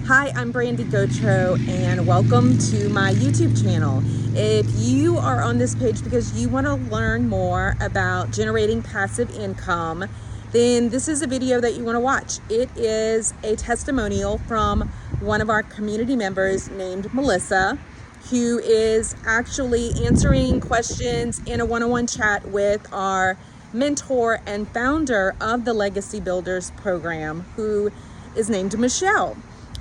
Hi, I'm Brandy Gotro, and welcome to my YouTube channel. If you are on this page because you want to learn more about generating passive income, then this is a video that you want to watch. It is a testimonial from one of our community members named Melissa, who is actually answering questions in a one-on-one chat with our mentor and founder of the Legacy Builders program, who is named Michelle.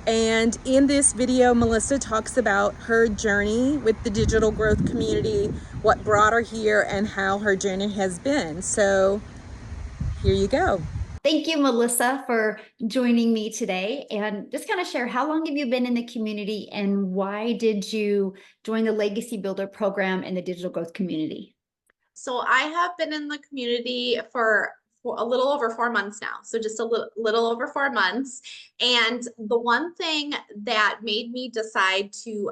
And in this video, Melissa talks about her journey with the digital growth community, what brought her here, and how her journey has been. So here you go. Thank you, Melissa, for joining me today. And just kind of share, how long have you been in the community and why did you join the Legacy Builder program in the digital growth community? So I have been in the community for a little over 4 months now. So just a little over 4 months. And the one thing that made me decide to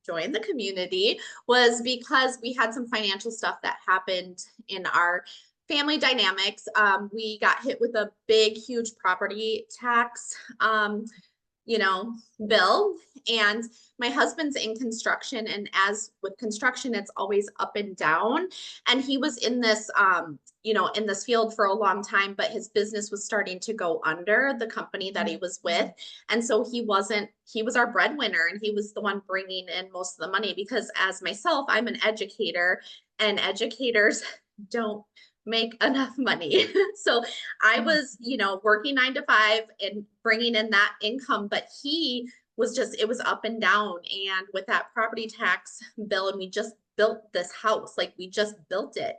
join the community was because we had some financial stuff that happened in our family dynamics. We got hit with a big, huge property tax bill, and my husband's in construction, and as with construction, it's always up and down, and he was in this in this field for a long time, but his business was starting to go under, the company that he was with, and so he was our breadwinner, and he was the one bringing in most of the money, because as myself, I'm an educator, and educators don't make enough money. So I was, working 9 to 5 and bringing in that income, but it was up and down. And with that property tax bill, and we just built this house, like we just built it.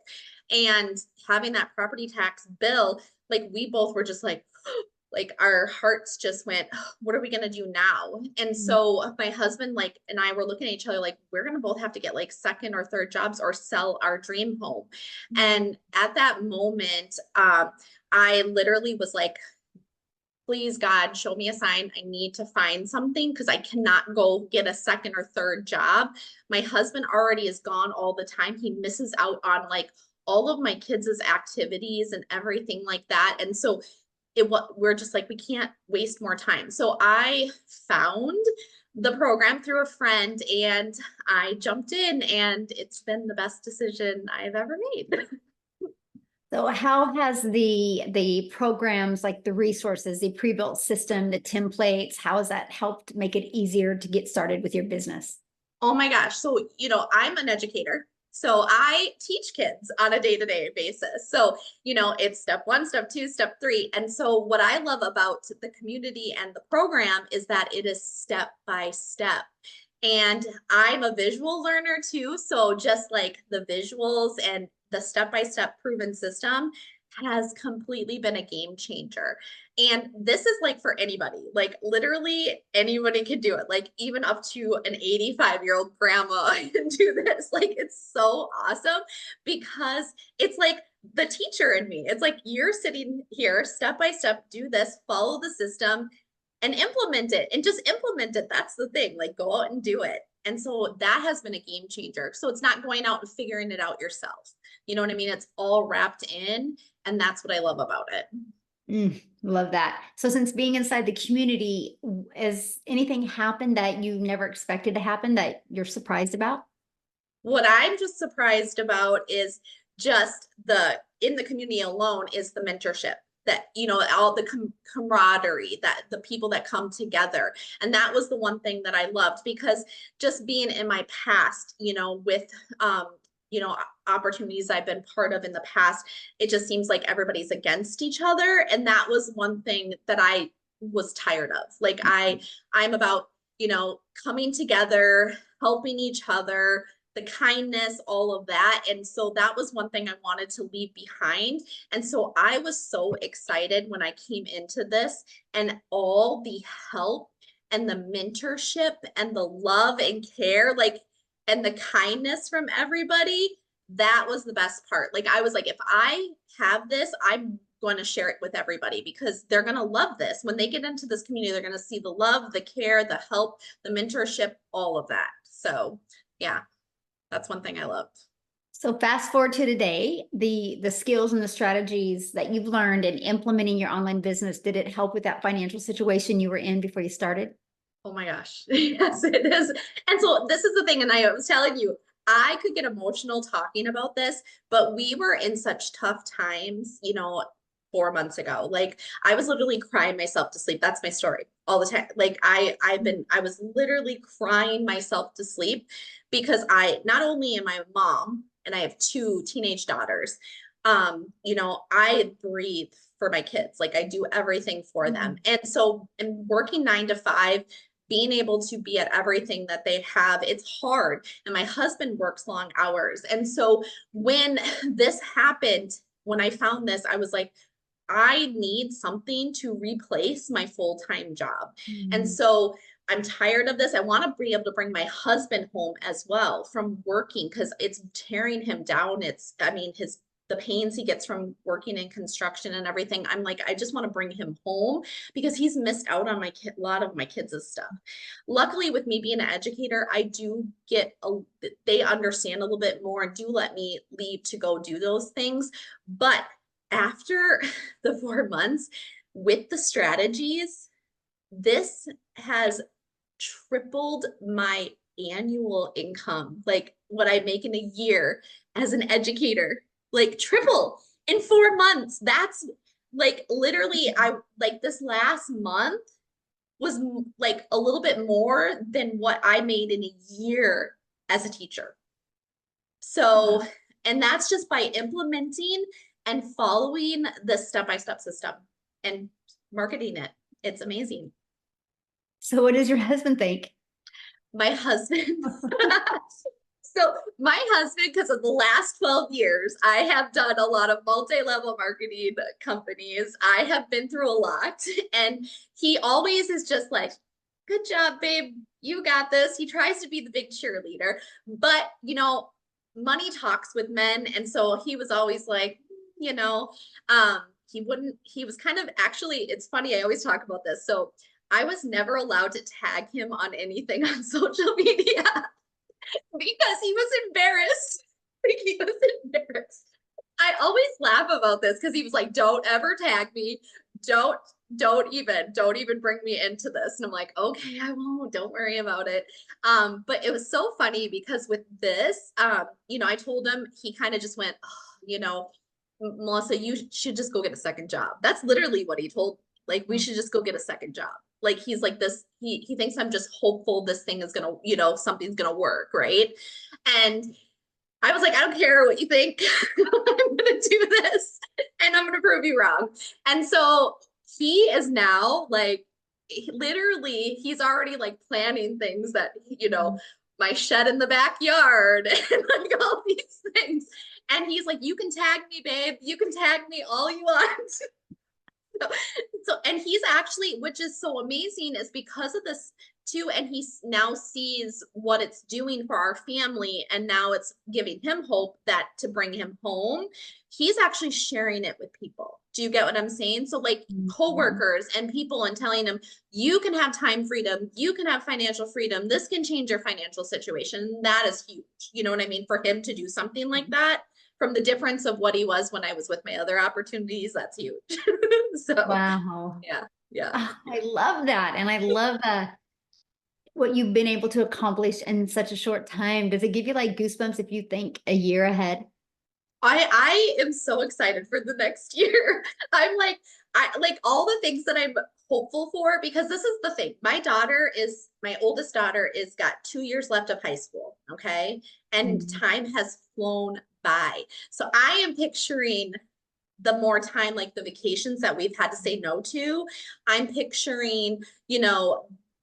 And having that property tax bill, like we both were just like our hearts just went, what are we going to do now? And so my husband and I were looking at each other like, we're going to both have to get like second or third jobs or sell our dream home. And at that moment, I literally was like, please God, show me a sign. I need to find something because I cannot go get a second or third job. My husband already is gone all the time. He misses out on like all of my kids' activities and everything like that. And so we're just like, we can't waste more time. So I found the program through a friend and I jumped in, and it's been the best decision I've ever made. So how has the programs, like the resources, the pre-built system, the templates, how has that helped make it easier to get started with your business? Oh my gosh. So, I'm an educator. So I teach kids on a day-to-day basis. So, it's step 1, step 2, step 3. And so what I love about the community and the program is that it is step by step. And I'm a visual learner too. So just like the visuals and the step-by-step proven system has completely been a game changer. And this is like for anybody, like literally anybody can do it. Like even up to an 85-year-old grandma can do this. Like it's so awesome because it's like the teacher in me. It's like you're sitting here step by step, do this, follow the system and implement it, and just implement it. That's the thing, like go out and do it. And so that has been a game changer. So it's not going out and figuring it out yourself. You know what I mean? It's all wrapped in. And that's what I love about it. Love that. So since being inside the community, has anything happened that you never expected to happen that you're surprised about? What I'm just surprised about is just in the community alone is the mentorship, that all the camaraderie, that the people that come together. And that was the one thing that I loved, because just being in my past, with opportunities I've been part of in the past, it just seems like everybody's against each other. And that was one thing that I was tired of. Like I'm about, coming together, helping each other, the kindness, all of that. And so that was one thing I wanted to leave behind. And so I was so excited when I came into this, and all the help and the mentorship and the love and care, and the kindness from everybody. That was the best part. Like I was like, if I have this, I'm going to share it with everybody, because they're going to love this. When they get into this community, they're going to see the love, the care, the help, the mentorship, all of that. So yeah, that's one thing I loved. So fast forward to today, the skills and the strategies that you've learned in implementing your online business, did it help with that financial situation you were in before you started? Oh my gosh. Yes, it is. And so this is the thing. And I was telling you, I could get emotional talking about this, but we were in such tough times, 4 months ago. Like I was literally crying myself to sleep. That's my story all the time. Like I was literally crying myself to sleep because not only am I a mom and I have two teenage daughters, I breathe for my kids. Like I do everything for them. And so in working 9 to 5, being able to be at everything that they have, it's hard. And my husband works long hours. And so when this happened, when I found this, I was like, I need something to replace my full-time job. And so I'm tired of this. I want to be able to bring my husband home as well from working because it's tearing him down. The pains he gets from working in construction and everything. I'm like, I just want to bring him home because he's missed out on a lot of my kids' stuff. Luckily, with me being an educator, they understand a little bit more and do let me leave to go do those things. But after the 4 months with the strategies, this has tripled my annual income, like what I make in a year as an educator, like triple in 4 months. That's like literally, I like this last month was like a little bit more than what I made in a year as a teacher. So, and that's just by implementing and following the step-by-step system and marketing it. It's amazing. So what does your husband think? My husband, so my husband, because of the last 12 years, I have done a lot of multi-level marketing companies. I have been through a lot, and he always is just like, good job, babe. You got this. He tries to be the big cheerleader, but money talks with men. And so he was always like, he was kind of, actually, it's funny. I always talk about this. So I was never allowed to tag him on anything on social media because he was embarrassed. Like, he was embarrassed. I always laugh about this because he was like, don't ever tag me. Don't even bring me into this. And I'm like, okay, I won't, don't worry about it. But it was so funny because with this, I told him, he kind of just went, oh, Melissa, you should just go get a second job. That's literally what he told. Like, we should just go get a second job. Like, he's like this, he thinks I'm just hopeful this thing is gonna, something's gonna work, right? And I was like, I don't care what you think. I'm gonna do this and I'm gonna prove you wrong. And so he is now like, literally, he's already like planning things that, my shed in the backyard and like all these things. And he's like, you can tag me, babe. You can tag me all you want. And he's actually, which is so amazing, is because of this too. And he now sees what it's doing for our family. And now it's giving him hope that to bring him home, he's actually sharing it with people. Do you get what I'm saying? So like coworkers and people, and telling them, you can have time freedom, you can have financial freedom. This can change your financial situation. That is huge. You know what I mean? For him to do something like that, from the difference of what he was when I was with my other opportunities, that's huge. So Wow. yeah. Oh, I love that. And I love what you've been able to accomplish in such a short time. Does it give you like goosebumps if you think a year ahead? I am so excited for the next year. I'm like, I like all the things that I'm hopeful for, because this is the thing. My oldest daughter is got 2 years left of high school. Okay. And time has flown by. So I am picturing the more time, like the vacations that we've had to say no to. I'm picturing,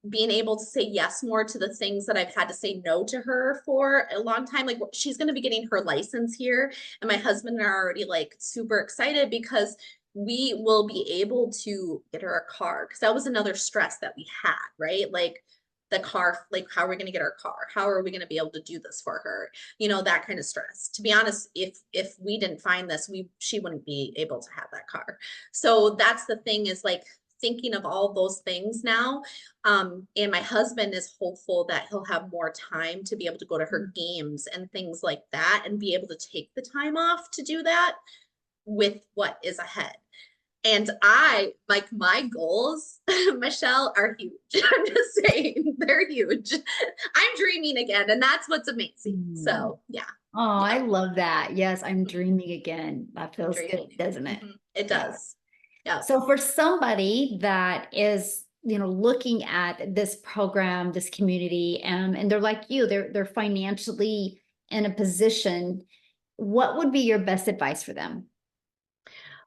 being able to say yes more to the things that I've had to say no to her for a long time. Like, she's going to be getting her license here, and my husband and I are already like super excited because we will be able to get her a car, because that was another stress that we had, right? Like the car, like how are we going to get our car? How are we going to be able to do this for her? That kind of stress. To be honest, if we didn't find this, she wouldn't be able to have that car. So that's the thing, is like thinking of all those things now. And my husband is hopeful that he'll have more time to be able to go to her games and things like that, and be able to take the time off to do that with what is ahead. And I like my goals, Michelle, are huge. I'm just saying they're huge. I'm dreaming again, and that's what's amazing. So yeah, Oh, I yeah, love that. Yes, I'm dreaming again. That feels good, dreaming. doesn't it? It Yeah. does. Yeah. So for somebody that is, looking at this program, this community, and they're like you, they're financially in a position, what would be your best advice for them?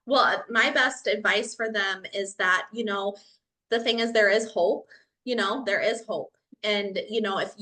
Well, my best advice for them is that, the thing is there is hope, there is hope. And, if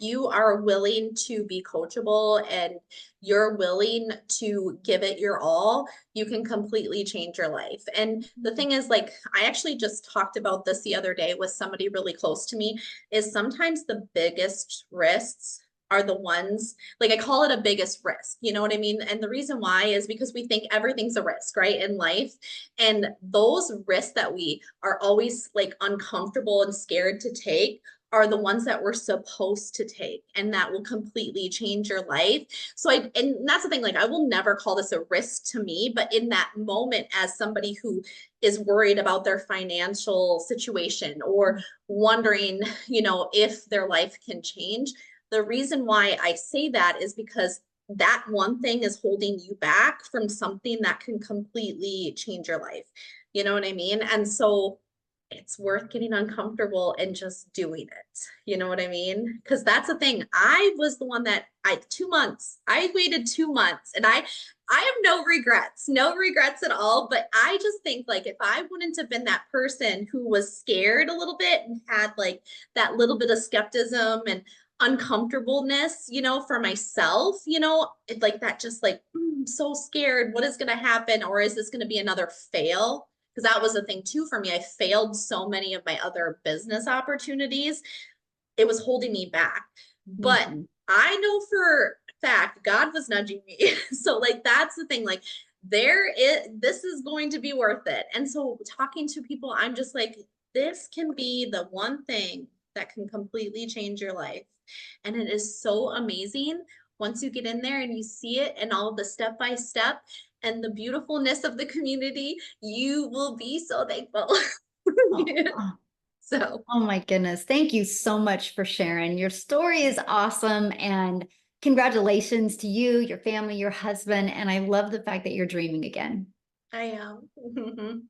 you are willing to be coachable and you're willing to give it your all, you can completely change your life. And the thing is, like, I actually just talked about this the other day with somebody really close to me, is sometimes the biggest risks are the ones, like, I call it a biggest risk, you know what I mean? And the reason why is because we think everything's a risk, right, in life. And those risks that we are always like uncomfortable and scared to take are the ones that we're supposed to take, and that will completely change your life. And that's the thing, like, I will never call this a risk to me, but in that moment, as somebody who is worried about their financial situation or wondering, if their life can change, the reason why I say that is because that one thing is holding you back from something that can completely change your life. You know what I mean? And so it's worth getting uncomfortable and just doing it. You know what I mean? Because that's the thing. I was the one that 2 months, I waited 2 months, and I have no regrets at all. But I just think, like, if I wouldn't have been that person who was scared a little bit and had like that little bit of skepticism and uncomfortableness, for myself, like that, just like, I'm so scared. What is going to happen? Or is this going to be another fail? Because that was the thing too for me. I failed so many of my other business opportunities. It was holding me back. But I know for a fact God was nudging me. So like that's the thing. Like this is going to be worth it. And so talking to people, I'm just like, this can be the one thing that can completely change your life. And it is so amazing once you get in there and you see it and all the step by step and the beautifulness of the community, you will be so thankful. Oh, So, oh my goodness. Thank you so much for sharing. Your story is awesome. And congratulations to you, your family, your husband. And I love the fact that you're dreaming again. I am.